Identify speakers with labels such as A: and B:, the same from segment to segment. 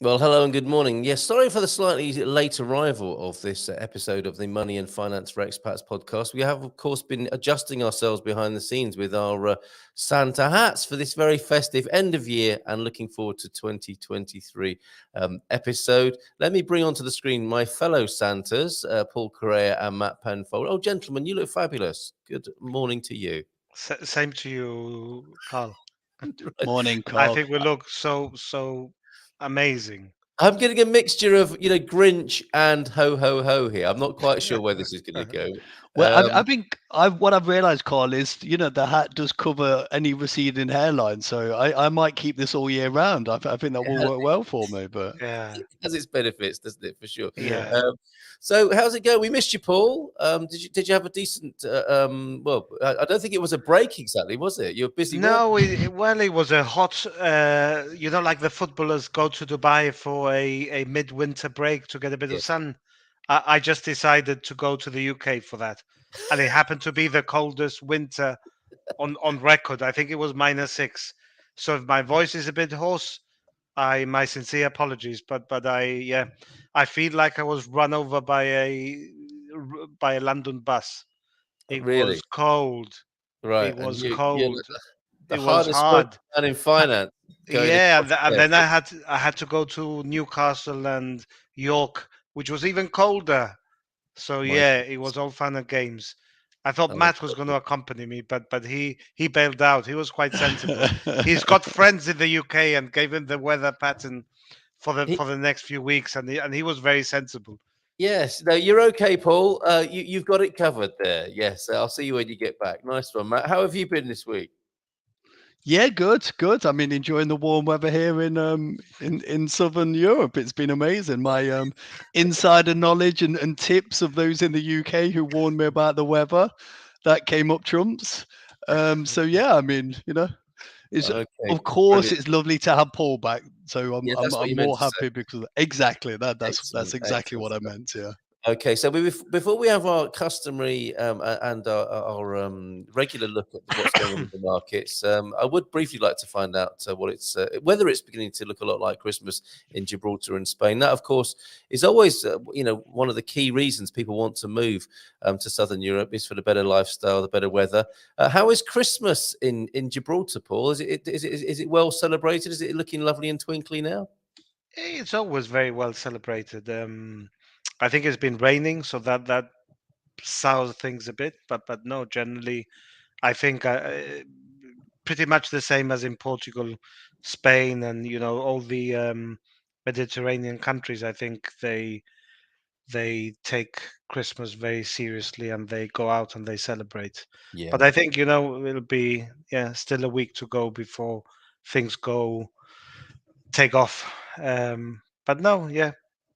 A: Well, hello and good morning. Yes, sorry for the slightly late arrival of this episode of the Money and Finance for Expats podcast. We have, of course, been adjusting ourselves behind the scenes with our Santa hats for this very festive end of year and looking forward to 2023 episode. Let me bring onto the screen my fellow Santas, Paul Correa and Matt Penfold. Oh, gentlemen, you look fabulous. Good morning to you.
B: Same to you, Carl.
A: Right.
C: Morning,
B: I
C: Carl.
B: think we look so amazing.
A: I'm getting a mixture of, Grinch and ho ho ho here. I'm not quite sure where this is going to go.
C: Well, I
A: Um,
C: think what I've realised, Carl, is the hat does cover any receding hairline, so I might keep this all year round. I think that will work well for me. But
B: Yeah,
A: it has its benefits, doesn't it? For sure.
B: yeah.
C: yeah,
A: So how's it going? We missed you, Paul. Did you have a decent? Well, I don't think it was a break exactly, was it? You're busy work.
B: No, it was a hot. Like the footballers go to Dubai for a midwinter break to get a bit of
A: Yes.
B: sun. I just decided to go to the UK for that, and it happened to be the coldest winter on record. I think it was -6. So if my voice is a bit hoarse, I my sincere apologies, but I feel like I was run over by a London bus. It
A: Really?
B: was cold.
A: Right.
B: It
A: And
B: was
A: you're
B: cold.
A: like the
B: It was
A: hardest working
B: hard.
A: man in
B: Ha-
A: finance going
B: Yeah,
A: across
B: and
A: there.
B: then I had to go to Newcastle and York, which was even colder. So
A: My
B: yeah, it
A: goodness.
B: was all fun and games. I thought
A: Oh,
B: Matt was going to accompany me, but he bailed out. He was quite sensible. He's got friends in the UK and gave him the weather pattern for the
A: he,
B: for the next few weeks, and he was very sensible.
A: yes. No, you're okay, Paul. You've got it covered there. Yes. I'll see you when you get back. Nice one, Matt. How have you been this week?
C: yeah, good. I mean, enjoying the warm weather here in southern Europe. It's been amazing. My insider knowledge and tips of those in the UK who warned me about the weather that came up trumps. So yeah, I mean, it's
A: Okay.
C: of course
A: Brilliant.
C: it's lovely to have Paul back. So I'm
A: Yeah,
C: I'm
A: that's what
C: I'm
A: you meant
C: more
A: to say.
C: happy because exactly that's
A: Excellent.
C: exactly
A: Excellent
C: what I
A: stuff.
C: meant. Yeah.
A: Okay, so before we have our customary and our regular look at what's going on in the markets, I would briefly like to find out whether it's beginning to look a lot like Christmas in Gibraltar and Spain. That, of course, is always one of the key reasons people want to move to Southern Europe is for the better lifestyle, the better weather. How is Christmas in Gibraltar, Paul? Is it well celebrated? Is it looking lovely and twinkly now?
B: It's always very well celebrated. I think it's been raining, so that sours things a bit. But no, generally, I think pretty much the same as in Portugal, Spain, and all the Mediterranean countries. I think they take Christmas very seriously and they go out and they celebrate. But
A: Yeah.
B: I think it'll be still a week to go before things go take off. But no, yeah.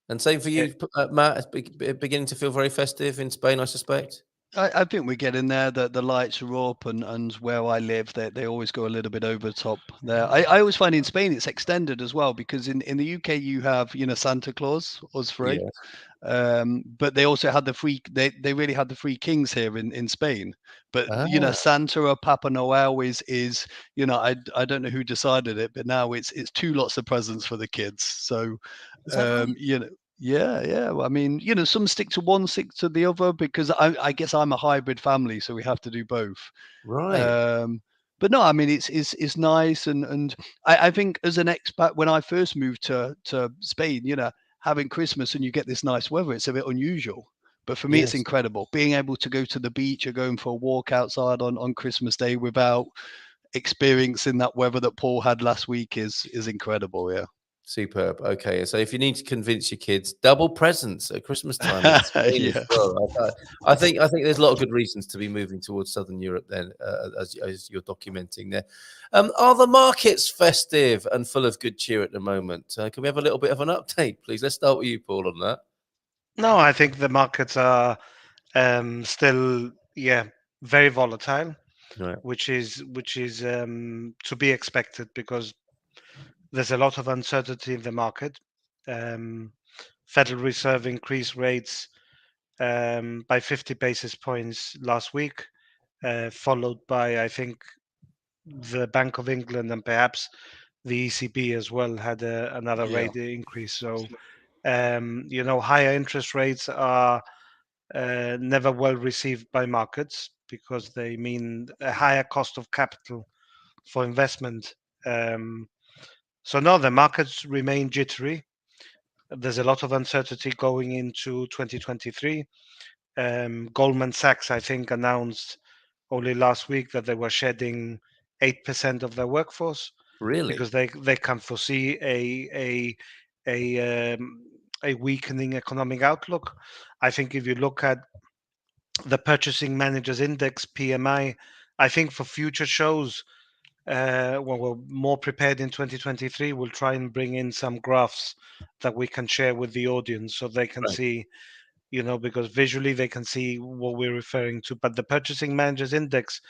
A: And same for
B: eh,
A: you, Matt. It's beginning to feel very festive in Spain, I suspect.
C: I think we're getting there. The lights are up, and where I live, they always go a little bit over the top there. I always find in Spain it's extended as well because in the UK you have Santa Claus, us free,
A: Yeah.
C: but they also had the free. They really had the three kings here in Spain. But
A: Ah,
C: Santa or Papa Noel is I don't know who decided it, but now it's two lots of presents for the kids. So
A: is that right?
C: yeah. Well, I mean, some stick to one, stick to the other because I guess I'm a hybrid family, so we have to do both.
A: Right.
C: Um, but no, I mean it's nice and I think as an expat when I first moved to Spain, having Christmas and you get this nice weather, it's a bit unusual. But for me, it's
A: Yes.
C: incredible being able to go to the beach or going for a walk outside on Christmas Day without experiencing that weather that Paul had last week is incredible. Yeah.
A: Superb. Okay. So if you need to convince your kids, double presents at Christmas time in Spain as
C: Yeah.
A: well. I think there's a lot of good reasons to be moving towards Southern Europe then, as you're documenting there. Are the markets festive and full of good cheer at the moment? Can we have a little bit of an update, please? Let's start with you, Paul, on that.
B: no, I think the markets are still very volatile,
A: Right.
B: which is to be expected because there's a lot of uncertainty in the market. Um, Federal Reserve increased rates by 50 basis points last week, followed by, I think, the Bank of England and perhaps the ECB as well had another
C: Yeah.
B: rate increase. So higher interest rates are never well received by markets because they mean a higher cost of capital for investment. Um, so no, the markets remain jittery. There's a lot of uncertainty going into 2023. Goldman Sachs, I think, announced only last week that they were shedding 8% of their workforce
A: Really?
B: because they can foresee a weakening economic outlook. I think if you look at the Purchasing Managers Index (PMI), I think for future shows, when we're more prepared in 2023, we'll try and bring in some graphs that we can share with the audience so they can
A: Right.
B: see, because visually they can see what we're referring to. But the Purchasing Managers Index,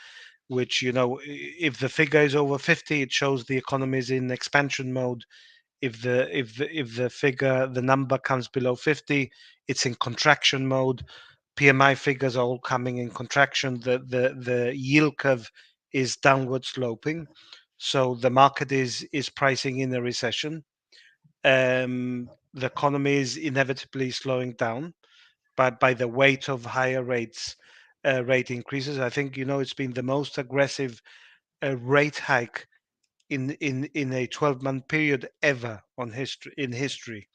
B: which, if the figure is over 50, it shows the economy is in expansion mode. If the number comes below 50, it's in contraction mode. PMI figures are all coming in contraction. The yield curve is downward sloping, so the market is pricing in a recession. The economy is inevitably slowing down, but by the weight of higher rate increases. I think it's been the most aggressive rate hike in a 12-month period ever in history,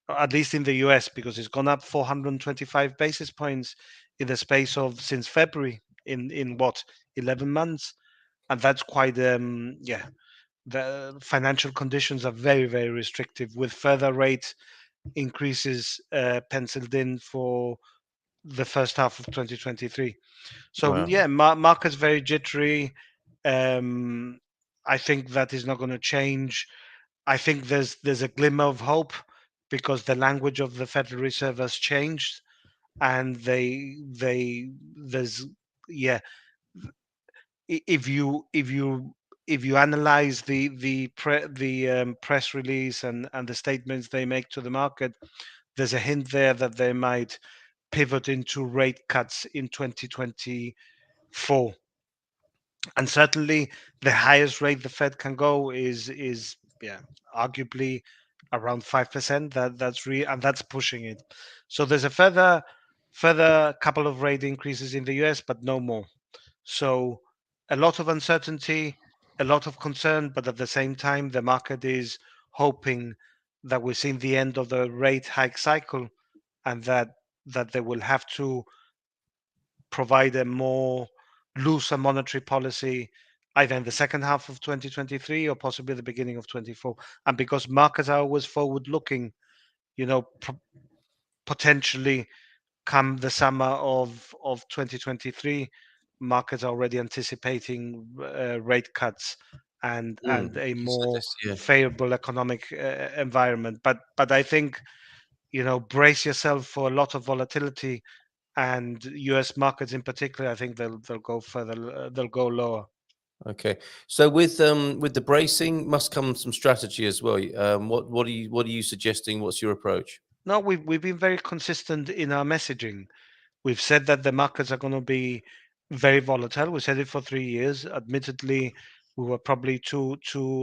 B: at least in the US, because it's gone up 425 basis points in the space of since February, in what, 11 months. And that's quite the financial conditions are very, very restrictive, with further rate increases penciled in for the first half of 2023. So
A: Wow.
B: yeah, market's very jittery. um I think that is not going to change. I think there's a glimmer of hope because the language of the Federal Reserve has changed, and they there's yeah. If you analyze the press release and the statements they make to the market, there's a hint there that they might pivot into rate cuts in 2024. And certainly the highest rate the Fed can go is arguably around 5%. That's pushing it. So there's a further couple of rate increases in the US, but no more. So a lot of uncertainty, a lot of concern, but at the same time, the market is hoping that we're seeing the end of the rate hike cycle, and that they will have to provide a more looser monetary policy either in the second half of 2023 or possibly the beginning of 24. And because markets are always forward looking, potentially come the summer of 2023, markets are already anticipating rate cuts and a
A: So
B: more
A: this, yeah.
B: favorable economic environment. But I think, brace yourself for a lot of volatility, and US markets in particular. I think they'll go further, they'll go lower.
A: Okay. So with the bracing must come some strategy as well. What are you suggesting? What's your approach?
B: No, we've been very consistent in our messaging. We've said that the markets are going to be very volatile. We said it for 3 years. Admittedly, we were probably too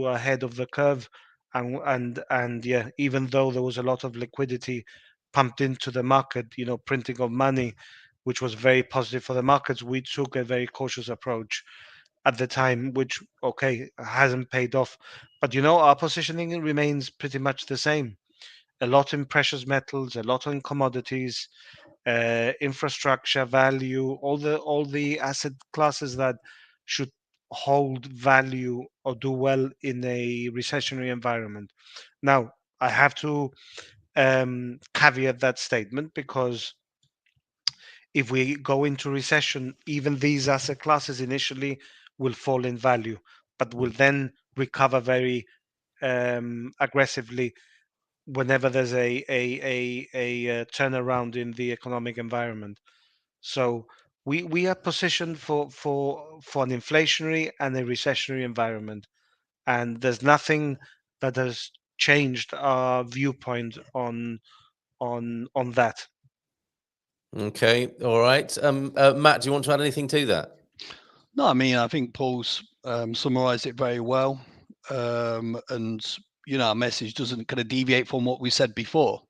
B: ahead of the curve, and yeah, even though there was a lot of liquidity pumped into the market, printing of money, which was very positive for the markets, we took a very cautious approach at the time, which okay hasn't paid off. But our positioning remains pretty much the same. A lot in precious metals, a lot in commodities, infrastructure, value, all the asset classes that should hold value or do well in a recessionary environment. Now, I have to caveat that statement, because if we go into recession, even these asset classes initially will fall in value, but will then recover very aggressively whenever there's a turnaround in the economic environment. So we are positioned for an inflationary and a recessionary environment, and there's nothing that has changed our viewpoint on that.
A: Okay. All right. Matt, do you want to add anything to that?
C: No, I mean, I think Paul's summarised it very well. and our message doesn't kind of deviate from what we said before.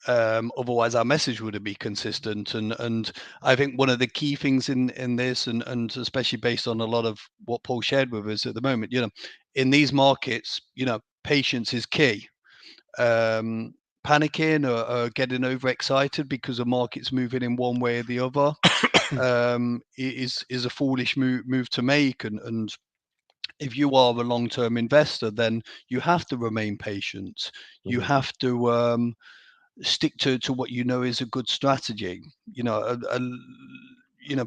C: Otherwise, our message wouldn't be consistent. And I think one of the key things in this, and especially based on a lot of what Paul shared with us at the moment, in these markets, patience is key. Panicking or getting overexcited because the market's moving in one way or the other is a foolish move to make. And if you are a long-term investor, then you have to remain patient. You
A: Mhm.
C: have to stick to what is a good strategy.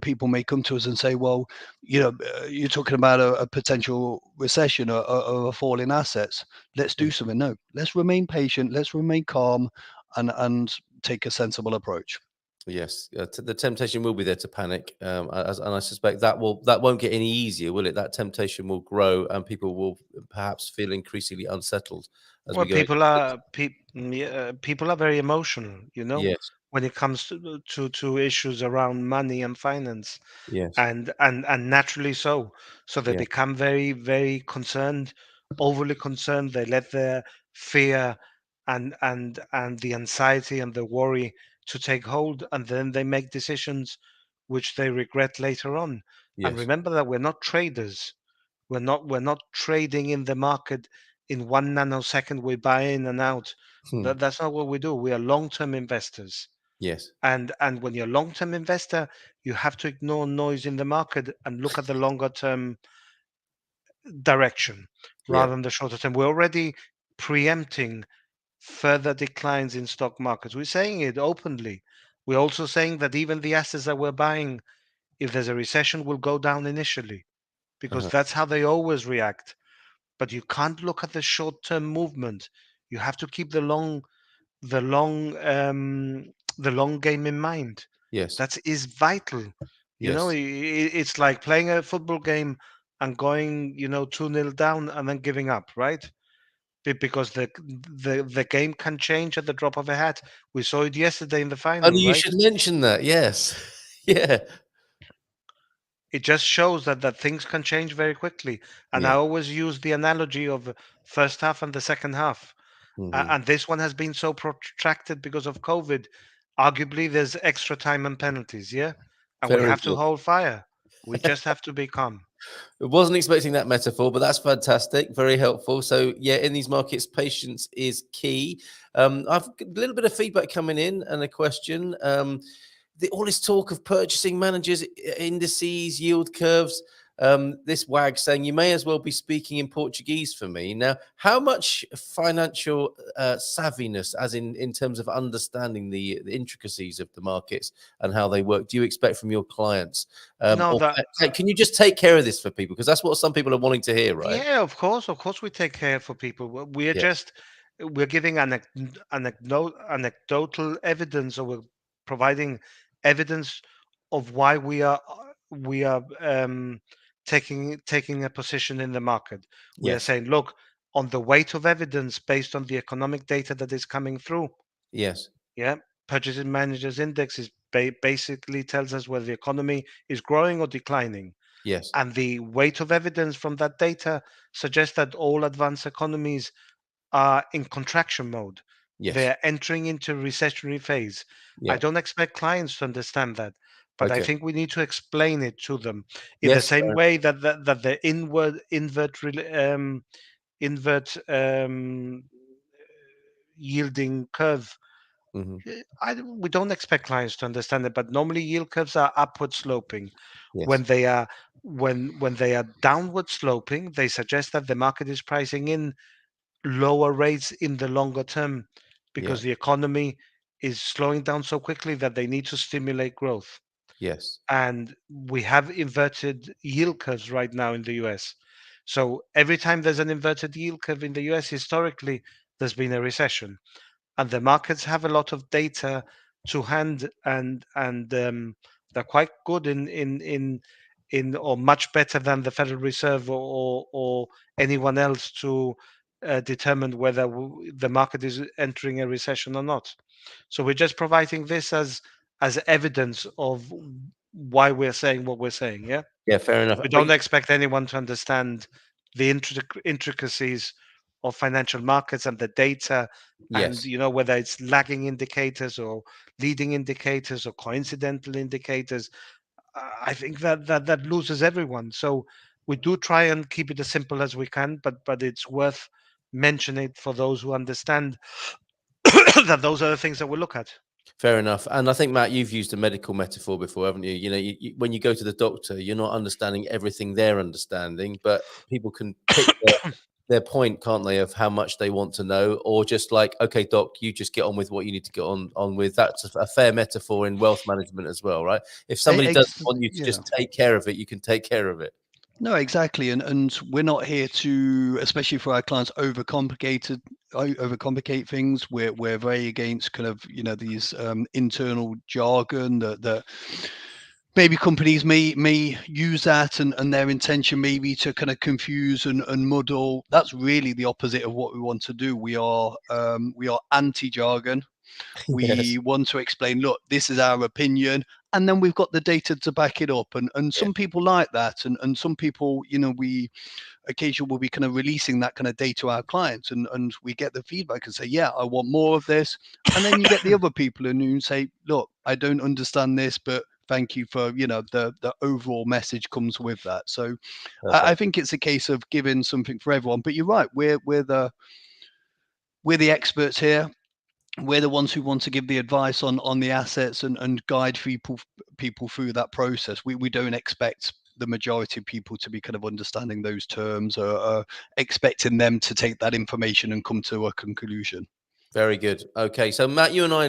C: People may come to us and say, well, you're talking about a potential recession or a fall in assets. Let's do something. No, let's remain patient. Let's remain calm and take a sensible approach.
A: Yes, the temptation will be there to panic, and I suspect that won't get any easier, will it? That temptation will grow, and people will perhaps feel increasingly unsettled as
B: Well,
A: we go into this.
B: people are very emotional,
A: Yes,
B: when it comes to issues around money and finance,
A: yes,
B: and naturally so. So they
A: yeah,
B: become very, very concerned, overly concerned. They let their fear and the anxiety and the worry to take hold, and then they make decisions which they regret later on. And
A: yes,
B: remember that we're not traders. We're not trading in the market in 1 nanosecond. We buy in and out.
A: hmm,
B: That's not what we do. We are long-term investors.
A: yes,
B: And when you're a long-term investor, you have to ignore noise in the market and look at the longer term direction
A: yeah,
B: rather than the shorter term. We're already preempting further declines in stock markets. We're saying it openly. We're also saying that even the assets that we're buying, if there's a recession, will go down initially because
A: uh-huh,
B: that's how they always react. But you can't look at the short-term movement. You have to keep the long the long game in mind.
A: yes,
B: That is vital.
A: yes.
B: It's like playing a football game and going 2-0 down and then giving up, right? Because the game can change at the drop of a hat. We saw it yesterday in the final,
A: Funny you
B: right?
A: should mention that. Yes, yeah,
B: It just shows that things can change very quickly. And I
A: yeah,
B: always use the analogy of first half and the second half.
A: hmm,
B: And this one has been so protracted because of COVID. Arguably, there's extra time and penalties, yeah? And we
A: very
B: have to
A: good.
B: hold fire. We just have to be calm.
A: I wasn't expecting that metaphor, but that's fantastic. Very helpful. So, yeah, in these markets, patience is key. I've got a little bit of feedback coming in and a question. All this talk of purchasing managers, indices, yield curves. This wag saying you may as well be speaking in Portuguese for me. Now, how much financial savviness, as in terms of understanding the intricacies of the markets and how they work, do you expect from your clients?
B: No,
A: Or
B: that
A: can you just take care of this for people? Because that's what some people are wanting to hear, right?
B: Yeah, of course, we take care for people. We're
A: Yeah.
B: just we're giving anecdotal evidence, or we're providing evidence of why we are taking a position in the market. We are
A: Yes.
B: saying, look, on the weight of evidence based on the economic data that is coming through.
A: Yes.
B: Yeah, Purchasing Managers Index is basically tells us whether the economy is growing or declining.
A: Yes.
B: And the weight of evidence from that data suggests that all advanced economies are in contraction mode.
A: Yes.
B: They're entering into recessionary phase. I
A: Yeah.
B: don't expect clients to understand that, but I
A: Okay.
B: think we need to explain it to them in the
A: Yes.
B: same way that the invert yielding curve.
A: Hmm.
B: We don't expect clients to understand it, but normally yield curves are upward sloping.
A: Yes.
B: When they are downward sloping, they suggest that the market is pricing in lower rates in the longer term
A: Yeah.
B: because the economy is slowing down so quickly that they need to stimulate growth.
A: Yes.
B: And we have inverted yield curves right now in the US. So every time there's an inverted yield curve in the US, historically, there's been a recession, and the markets have a lot of data to hand, and they're quite good in or much better than the Federal Reserve or anyone else to determine whether the market is entering a recession or not. So we're just providing this as evidence of why we're saying what we're saying. Yeah,
A: Yeah. Fair enough.
B: we
A: But
B: don't expect anyone to understand the intricacies of financial markets and the data, and
A: Yes.
B: whether it's lagging indicators or leading indicators or coincidental indicators. I think that loses everyone. So we do try and keep it as simple as we can, but it's worth mentioning it for those who understand that those are the things that we look at.
A: Fair enough. And I think, Matt, you've used a medical metaphor before, haven't you? When you go to the doctor, you're not understanding everything they're understanding, but people can pick their point, can't they, of how much they want to know, or just like, okay, doc, you just get on with what you need to get on with. That's a fair metaphor in wealth management as well, right? If somebody doesn't want you to
C: Yeah.
A: just take care of it, you can take care of it.
C: No, exactly, and we're not here to, especially for our clients, overcomplicate things. We're very against kind of these internal jargon that maybe companies may use that, and their intention maybe to kind of confuse and muddle. That's really the opposite of what we want to do. We are anti-jargon.
A: Yes.
C: We want to explain, look, this is our opinion, and then we've got the data to back it up. And
A: Yeah.
C: some people like that, and some people, we occasionally will be kind of releasing that kind of data to our clients, and we get the feedback and say, yeah, I want more of this. And then you get the other people who say, look, I don't understand this, but thank you for the overall message comes with that. So I
A: Perfect.
C: think it's a case of giving something for everyone. But you're right, we're the experts here. We're the ones who want to give the advice on the assets and guide people through that process. We don't expect the majority of people to be kind of understanding those terms, or expecting them to take that information and come to a conclusion.
A: Very good. Okay, so Matt, you and I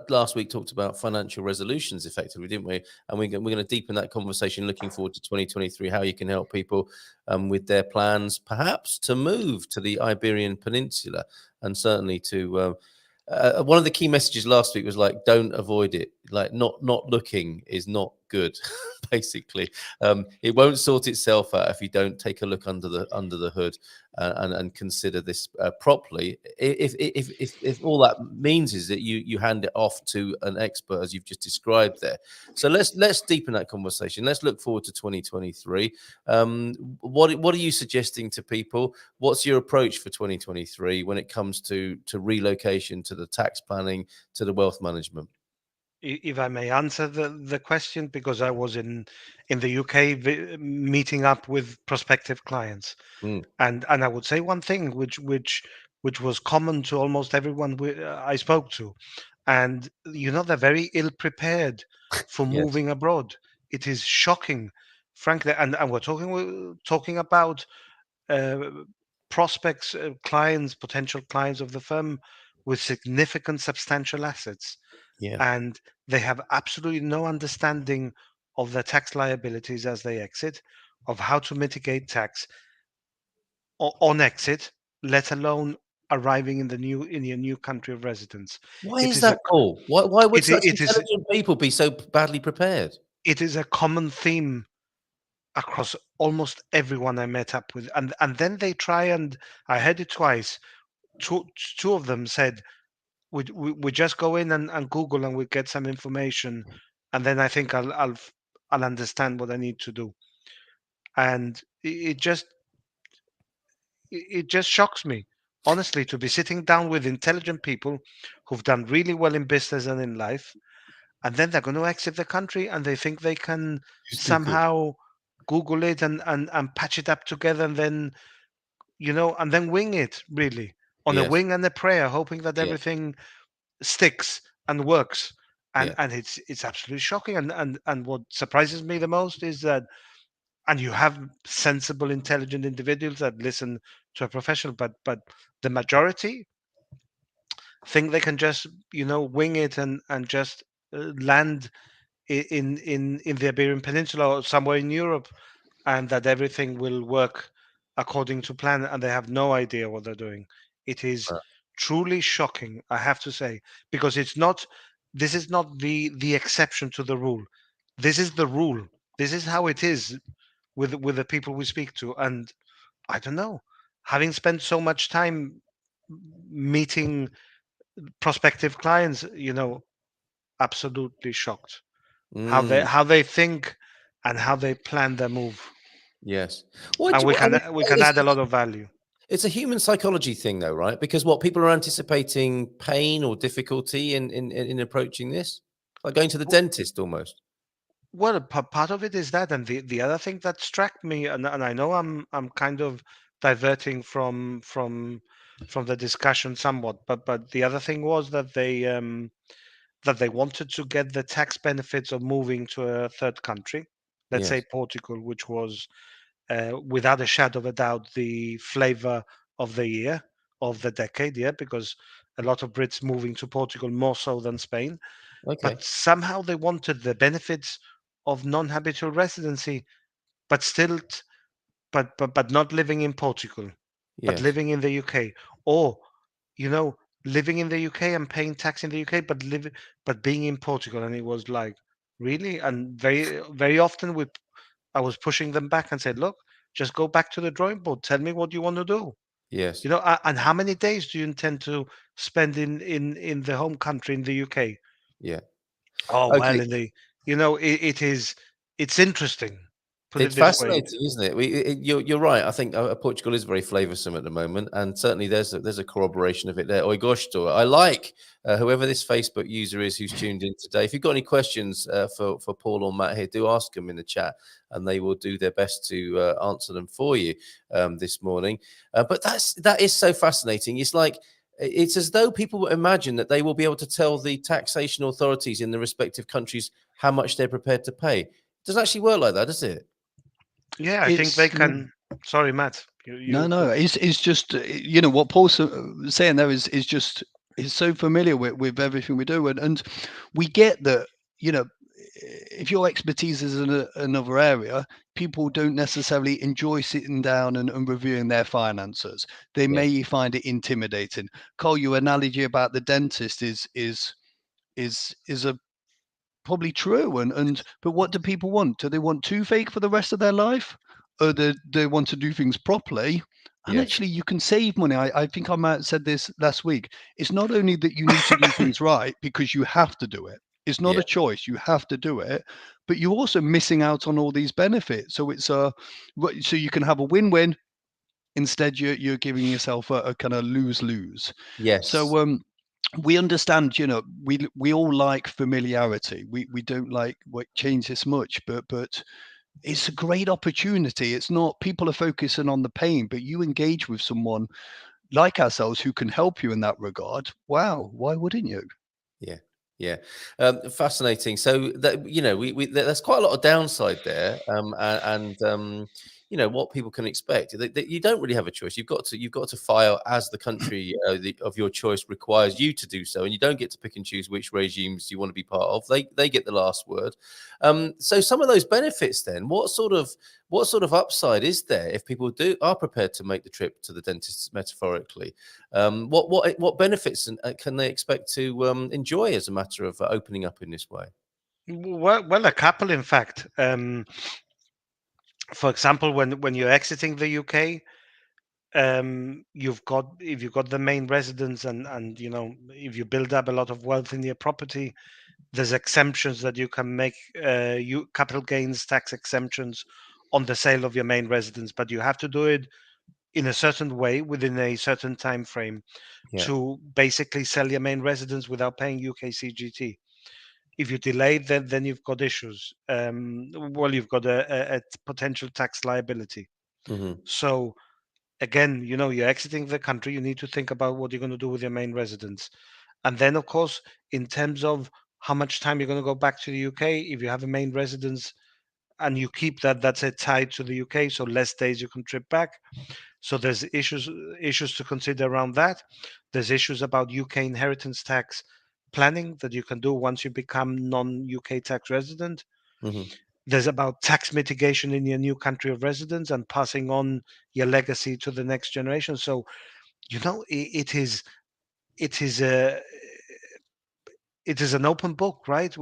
A: last week talked about financial resolutions effectively, didn't we? And we're going to deepen that conversation looking forward to 2023, how you can help people with their plans, perhaps to move to the Iberian Peninsula, and certainly to one of the key messages last week was like, don't avoid it. Like not looking is not good. Basically, it won't sort itself out if you don't take a look under the hood and consider this properly. If all that means is that you hand it off to an expert, as you've just described there. So let's deepen that conversation. Let's look forward to 2023. What are you suggesting to people? What's your approach for 2023 when it comes to relocation, to the tax planning, to the wealth management?
B: If I may answer the question, because I was in the UK meeting up with prospective clients,
A: Mm,
B: and I would say one thing which was common to almost everyone I spoke to, and they're very ill prepared for
A: yes.
B: moving abroad. It is shocking, frankly, and we're talking about uh, prospects, clients, potential clients of the firm with significant, substantial assets,
A: Yeah.
B: and they have absolutely no understanding of their tax liabilities as they exit, of how to mitigate tax on exit, let alone arriving in your new country of residence.
A: Why
B: It
A: is
B: is a
A: that, Paul? Why would
B: it,
A: such
B: it is
A: intelligent people be so badly prepared?
B: it is a common theme across almost everyone I met up with, and then they try, and I heard it twice. Two of them said, we just go in and Google and we get some information, and then I think I'll understand what I need to do. And it just shocks me, honestly, to be sitting down with intelligent people who've done really well in business and in life, and then they're going to exit the country and they think they can
A: Stupid.
B: somehow Google it and patch it up together, and then and then wing it, really, on a
A: Yes.
B: wing and a prayer, hoping that
A: Yeah.
B: everything sticks and works. and
A: Yeah.
B: and it's absolutely shocking. And what surprises me the most is that, and you have sensible, intelligent individuals that listen to a professional, but the majority think they can just wing it and just land in the Iberian Peninsula or somewhere in Europe, and that everything will work according to plan, and they have no idea what they're doing. It is
A: Uh,
B: truly shocking, I have to say, because it's not. This is not the exception to the rule. This is the rule. This is how it is with the people we speak to. And I don't know, having spent so much time meeting prospective clients, absolutely shocked how they
A: mm.
B: how they think and how they plan their move.
A: Yes. What,
B: and we
A: I
B: can
A: would
B: we
A: say
B: can add a lot of value.
A: it's a human psychology thing, though, right? Because what people are anticipating pain or difficulty in approaching this, like going to the dentist almost.
B: Well, part of it is that, and the other thing that struck me, and I know I'm kind of diverting from the discussion somewhat, but the other thing was that they wanted to get the tax benefits of moving to a third country, let's say
A: Yes.
B: Portugal, which was without a shadow of a doubt the flavor of the year, of the decade, yeah, because a lot of Brits moving to Portugal more so than Spain,
A: Okay.
B: but somehow they wanted the benefits of non-habitual residency, but still, but not living in Portugal, but
A: Yes.
B: living in the UK, or you know, living in the UK and paying tax in the UK, but being in Portugal, and it was like really, and very often I was pushing them back and said, look, just go back to the drawing board. Tell me what you want to do.
A: Yes.
B: And how many days do you intend to spend in the home country in the UK?
A: Yeah.
B: Oh well,
A: Okay.
B: in the it is it's interesting. Put it
A: It's
B: this way.
A: fascinating, isn't it? You're right. I think Portugal is very flavoursome at the moment, and certainly there's a corroboration of it there. Oi gosto. I like whoever this Facebook user is who's tuned in today. If you've got any questions for Paul or Matt here, do ask them in the chat, and they will do their best to answer them for you this morning. But that is so fascinating. It's as though people imagine that they will be able to tell the taxation authorities in the respective countries how much they're prepared to pay. It doesn't actually work like that, does it?
B: Yeah, I think they
C: It's
B: can. Sorry, Matt.
C: no,
B: You
C: no. It's just what Paul's saying there is so familiar with everything we do, and we get that. If your expertise is in another area, people don't necessarily enjoy sitting down and reviewing their finances. They
A: Yes.
C: may find it intimidating. Carl, your analogy about the dentist is a probably true. And but what do people want? Do they want toothache for the rest of their life, or do they want to do things properly? And
A: Yes.
C: actually, you can save money. I think I might have said this last week. It's not only that you need to do things right because you have to do it. It's not
A: Yeah.
C: a choice. You have to do it, but you're also missing out on all these benefits. So so you can have a win-win. Instead, you're giving yourself a kind of lose-lose.
A: Yes.
C: So we understand, we all like familiarity. We don't like what changes much, but it's a great opportunity. It's not people are focusing on the pain, but you engage with someone like ourselves who can help you in that regard. Wow, why wouldn't you?
A: Yeah. Yeah. Fascinating. So that there's quite a lot of downside there, and what people can expect. That you don't really have a choice. You've got to file as the country of your choice requires you to do so, and you don't get to pick and choose which regimes you want to be part of. They get the last word. So some of those benefits, then, what sort of upside is there if people are prepared to make the trip to the dentist metaphorically? What benefits can they expect to enjoy as a matter of opening up in this way?
B: well, a couple, in fact. For example, when you're exiting the UK, if you've got the main residence, and if you build up a lot of wealth in your property, there's exemptions that you can make, you capital gains tax exemptions on the sale of your main residence, but you have to do it in a certain way within a certain time frame
A: Yeah.
B: to basically sell your main residence without paying UK CGT. If you delay, then you've got issues. Well, you've got a potential tax liability.
A: Hmm.
B: So again, you're exiting the country. You need to think about what you're going to do with your main residence, and then, of course, in terms of how much time you're going to go back to the UK, if you have a main residence and you keep that's it tied to the UK, so less days you can trip back. So there's issues to consider around that. There's issues about UK inheritance tax planning that you can do once you become non-UK tax resident.
A: Hmm.
B: There's about tax mitigation in your new country of residence and passing on your legacy to the next generation. So it is a it is an open book, right?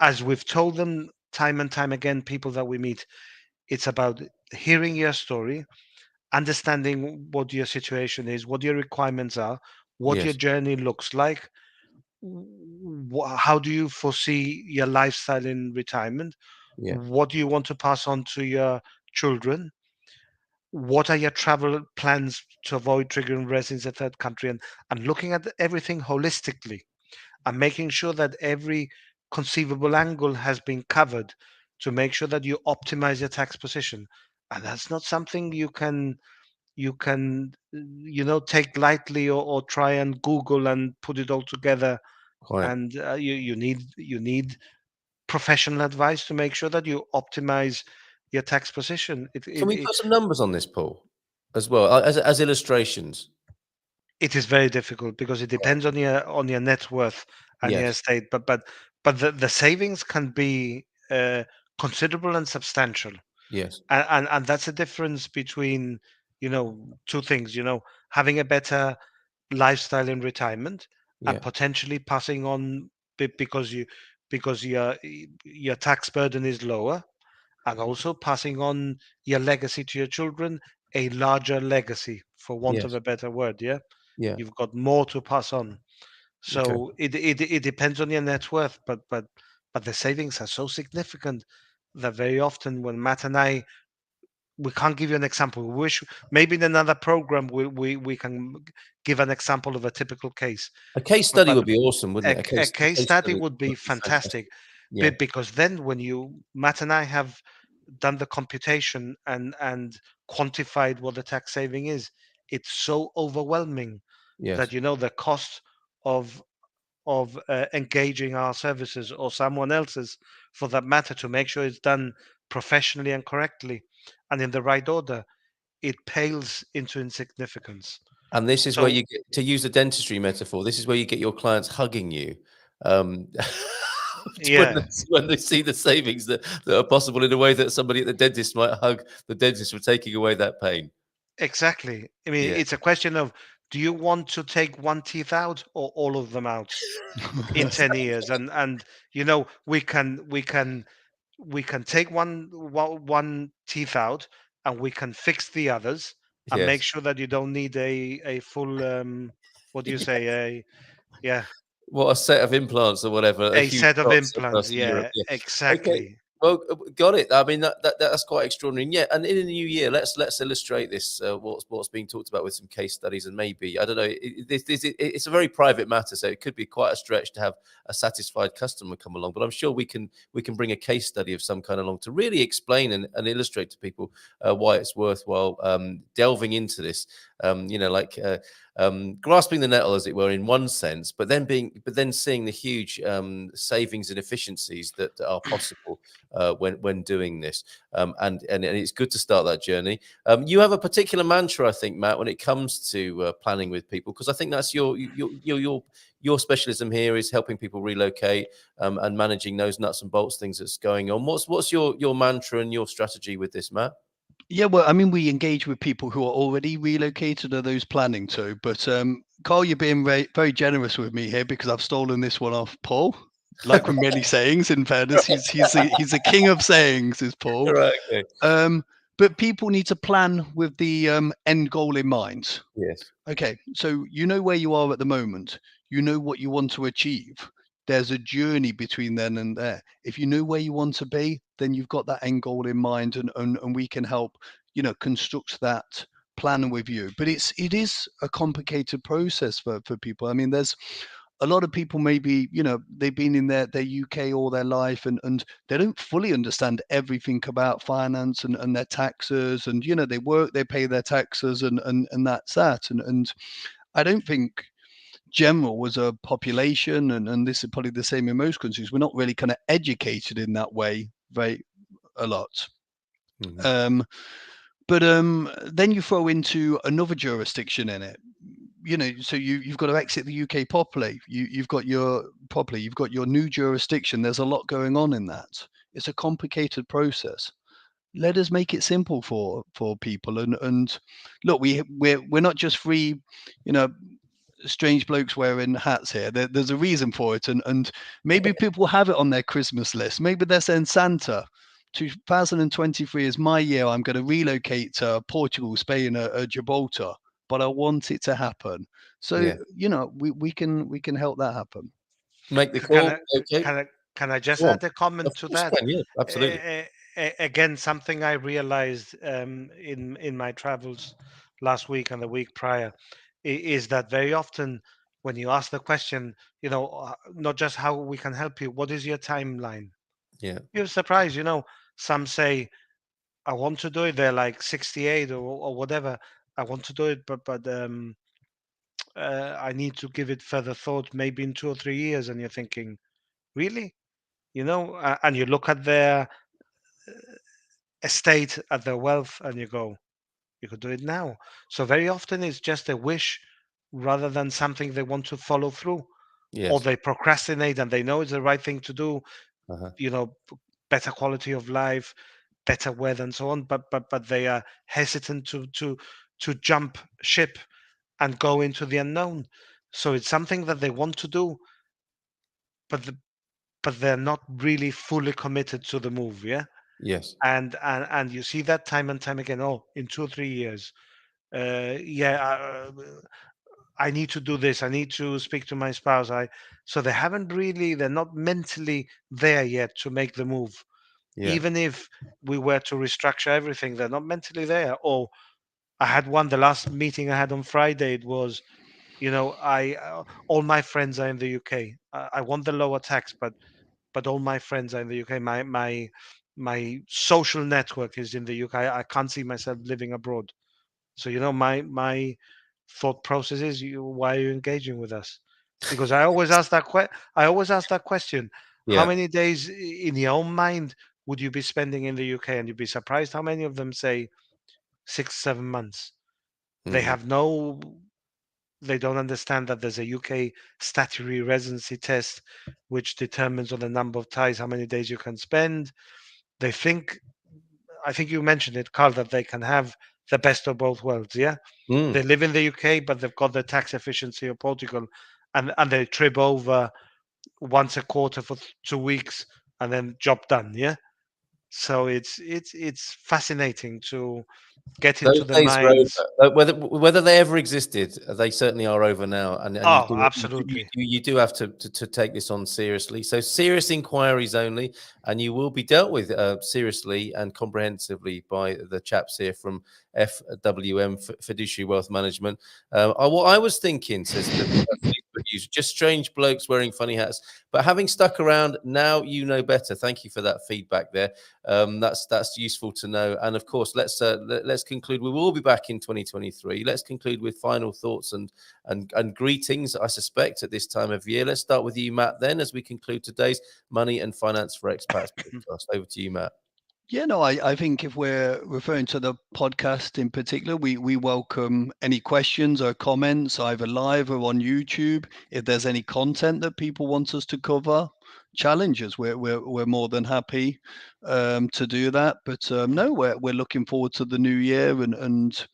B: As we've told them time and time again, people that we meet, it's about hearing your story, understanding what your situation is, what your requirements are, what your
A: Yes.
B: journey looks like, how do you foresee your lifestyle in retirement,
A: Yeah.
B: what do you want to pass on to your children? What are your travel plans to avoid triggering residence in a third country? And looking at everything holistically and making sure that every conceivable angle has been covered to make sure that you optimize your tax position. And that's not something you can take lightly, or try and Google and put it all together.
A: Quite.
B: And you need professional advice to make sure that you optimize your tax position.
A: Can we put some numbers on this, Paul, as well, as illustrations?
B: It is very difficult because it depends on your net worth and your
A: Yes.
B: estate. But the savings can be considerable and substantial.
A: Yes.
B: And that's a difference between two things. Having a better lifestyle in retirement,
A: Yeah.
B: and potentially passing on, because your tax burden is lower, and also passing on your legacy to your children, a larger legacy, for want of
A: Yes.
B: a better word. Yeah,
A: Yeah.
B: you've got more to pass on.
A: Okay.
B: So it depends on your net worth, but the savings are so significant that very often, when Matt and I, we can't give you an example. We wish maybe in another program we can give an example of a typical case.
A: A case
B: But
A: study would be awesome, wouldn't it?
B: a case study would be
A: would be fantastic.
B: fantastic,
A: Yeah.
B: because then when Matt and I have done the computation and quantified what the tax saving is, it's so overwhelming
A: Yes.
B: that the cost of engaging our services, or someone else's for that matter, to make sure it's done professionally and correctly and in the right order, it pales into insignificance.
A: And this is where
B: So
A: you get to use a dentistry metaphor. This is where you get your clients hugging you, um,
B: yeah,
A: when they see the savings that are possible in a way that somebody at the dentist might hug the dentist for taking away that pain.
B: exactly. I mean,
A: Yeah.
B: it's a question of, do you want to take one teeth out or all of them out in 10 years? And we can take one teeth out, and we can fix the others, and make
A: Yes.
B: sure that you don't need a full, what do you
A: Yeah.
B: say, yeah,
A: What a set of implants or whatever, a
B: a
A: huge
B: set of
A: dots
B: implants.
A: across Europe.
B: Yeah,
A: Yeah. Okay.
B: exactly.
A: Well, got it. I mean, that's quite extraordinary. And yeah, and in the new year, let's illustrate this, what's being talked about with some case studies, and maybe, I don't know, it's a very private matter, so it could be quite a stretch to have a satisfied customer come along. But I'm sure we can bring a case study of some kind along to really explain and illustrate to people why it's worthwhile delving into this. Like grasping the nettle, as it were, in one sense, but then seeing the huge savings and efficiencies that are possible when doing this. And it's good to start that journey. You have a particular mantra, I think, Matt, when it comes to planning with people, because I think that's your specialism here, is helping people relocate and managing those nuts and bolts things that's going on. What's your mantra and your strategy with this, Matt?
C: Yeah, well, I mean, we engage with people who are already relocated or those planning to. But Carl, you're being very, very generous with me here, because I've stolen this one off Paul. Like with many sayings, in fairness, he's a king of sayings, is Paul.
A: Right. Okay.
C: But people need to plan with the end goal in mind.
A: Yes.
C: Okay, so you know where you are at the moment. You know what you want to achieve. There's a journey between then and there. If you know where you want to be, then you've got that end goal in mind, and we can help, construct that plan with you. But it is a complicated process for people. I mean, there's a lot of people, maybe, they've been in their UK all their life, and they don't fully understand everything about finance and their taxes, and they work, they pay their taxes, and that's that. And I don't think general as a population, and this is probably the same in most countries, we're not really kind of educated in that way a lot.
A: Mm-hmm.
C: But then you throw into another jurisdiction in it, so you've got to exit the UK properly. You've got your new jurisdiction. There's a lot going on in that. It's a complicated process. Let us make it simple for people. And look, we're not just three, strange blokes wearing hats here. There's a reason for it, and maybe people have it on their Christmas list. Maybe they're saying, Santa, 2023 is my year. I'm going to relocate to Portugal, Spain, or Gibraltar, but I want it to happen. So
A: Yeah.
C: we can help that happen.
A: Make the
B: Can
A: call.
B: I
A: Okay.
B: can I can I just
A: Go on.
B: add a comment
A: Of
B: to
A: course,
B: that?
A: can. Yeah, absolutely.
B: again, something I realized in my travels last week and the week prior is that very often when you ask the question, not just how we can help you, what is your timeline?
A: Yeah.
B: You're surprised, some say, I want to do it. They're like 68 or whatever. I want to do it, but I need to give it further thought, maybe in 2 or 3 years. And you're thinking, really? And you look at their estate, at their wealth, and you go, you could do it now. So very often it's just a wish rather than something they want to follow through, or
A: Yes.
B: they procrastinate and they know it's the right thing to do,
A: Uh-huh.
B: better quality of life, better weather, and so on. But they are hesitant to jump ship and go into the unknown. So it's something that they want to do, but but they're not really fully committed to the move. Yeah,
A: Yes.
B: and you see that time and time again. Oh, in 2 or 3 years, yeah, I need to do this. I need to speak to my spouse. So they haven't really. They're not mentally there yet to make the move.
A: Yeah.
B: Even if we were to restructure everything, they're not mentally there. Or I had one, the last meeting I had on Friday, it was, I all my friends are in the UK. I want the lower tax, but all my friends are in the UK. My social network is in the UK. I can't see myself living abroad. So my thought process is, why are you engaging with us? Because I always ask that question. How
A: Yeah.
B: many days in your own mind would you be spending in the UK? And you'd be surprised how many of them say 6, 7 months. They
A: Mm.
B: have no, they don't understand that there's a UK statutory residency test which determines on the number of ties how many days you can spend. They think, I think you mentioned it, Carl, that they can have the best of both worlds. Yeah,
A: Mm.
B: they live in the UK, but they've got the tax efficiency of Portugal, and they trip over once a quarter for 2 weeks, and then job done. Yeah, so it's fascinating to get into
A: Those
B: the
A: days are
B: minds.
A: over. Whether they ever existed, they certainly are over now, and
B: Oh, absolutely.
A: you do have to take this on seriously. So serious inquiries only, and you will be dealt with seriously and comprehensively by the chaps here from FWM, Fiduciary Wealth Management. What I was thinking, says the Facebook user, just strange blokes wearing funny hats, but having stuck around, now you know better. Thank you for that feedback there. That's useful to know. And of course, let's conclude. We will be back in 2023. Let's conclude with final thoughts and greetings. I suspect at this time of year. Let's start with you, Matt. Then, as we conclude today's Money and Finance for Expats podcast, over to you, Matt.
C: Yeah, no, I think if we're referring to the podcast in particular, we welcome any questions or comments, either live or on YouTube. If there's any content that people want us to cover, challenges, we're more than happy to do that. But no, we're looking forward to the new year and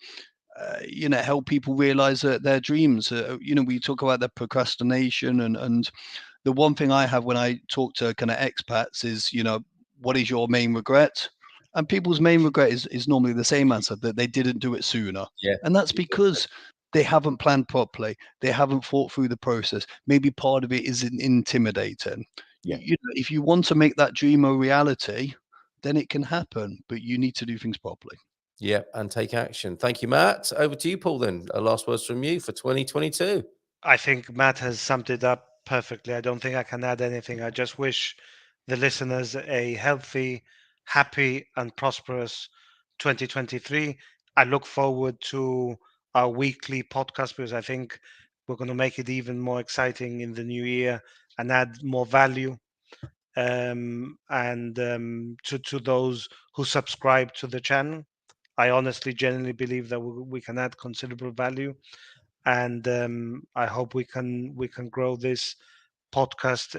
C: help people realize their dreams. We talk about the procrastination and the one thing I have when I talk to kind of expats is, what is your main regret? And people's main regret is normally the same answer, that they didn't do it sooner.
A: Yeah.
C: And that's because they haven't planned properly. They haven't thought through the process. Maybe part of it is intimidating.
A: Yeah.
C: If you want to make that dream a reality, then it can happen, but you need to do things properly.
A: Yeah, and take action. Thank you, Matt. Over to you, Paul. Then, last words from you for 2022.
B: I think Matt has summed it up perfectly. I don't think I can add anything. I just wish the listeners a healthy, happy, and prosperous 2023. I look forward to our weekly podcast because I think we're going to make it even more exciting in the new year and add more value. And to those who subscribe to the channel, I honestly, genuinely believe that we can add considerable value, and I hope we can grow this podcast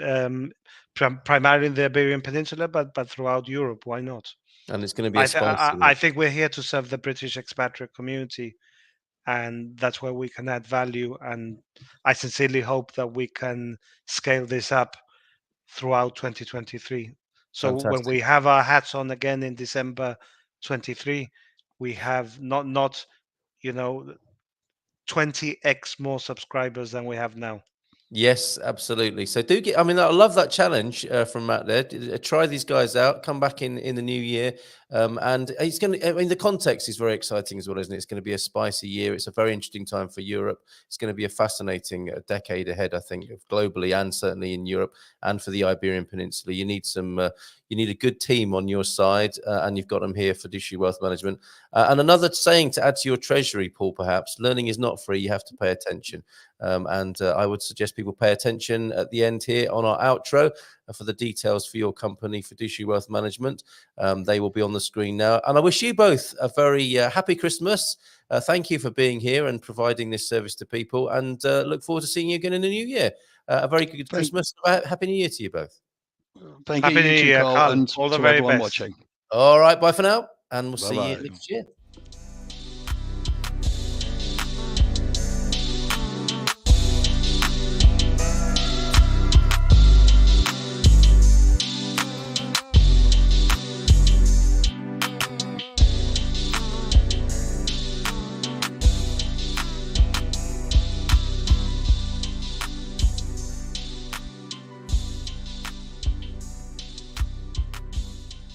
B: primarily in the Iberian Peninsula, but throughout Europe. Why not?
A: And it's going to be a spicy
B: I
A: one.
B: think we're here to serve the British expatriate community, and that's where we can add value. And I sincerely hope that we can scale this up throughout 2023. So when
A: Fantastic.
B: we have our hats on again in December 23, we have not you know 20x more subscribers than we have now.
A: Yes, absolutely. So do get. I mean, I love that challenge from Matt there. Try these guys out. Come back in the new year, and it's going to. I mean, the context is very exciting as well, isn't it? It's going to be a spicy year. It's a very interesting time for Europe. It's going to be a fascinating decade ahead, I think, globally and certainly in Europe and for the Iberian Peninsula. You need some. You need a good team on your side, and you've got them here for Fiduciary Wealth Management. And another saying to add to your treasury, Paul, perhaps learning is not free. You have to pay attention. And I would suggest people pay attention at the end here on our outro for the details for your company, Fiduciary Wealth Management. They will be on the screen now. And I wish you both a very happy Christmas. Thank you for being here and providing this service to people. And look forward to seeing you again in the new year. A very good Christmas. Happy New Year to you both.
C: Thank
B: Happy
C: you,
B: New
C: too,
B: Year,
C: Carl,
B: Carl.
C: and
B: All the
C: to
B: very
C: everyone
B: best.
C: watching.
A: All right. Bye for now. And we'll see you
C: Bye-bye.
A: next year.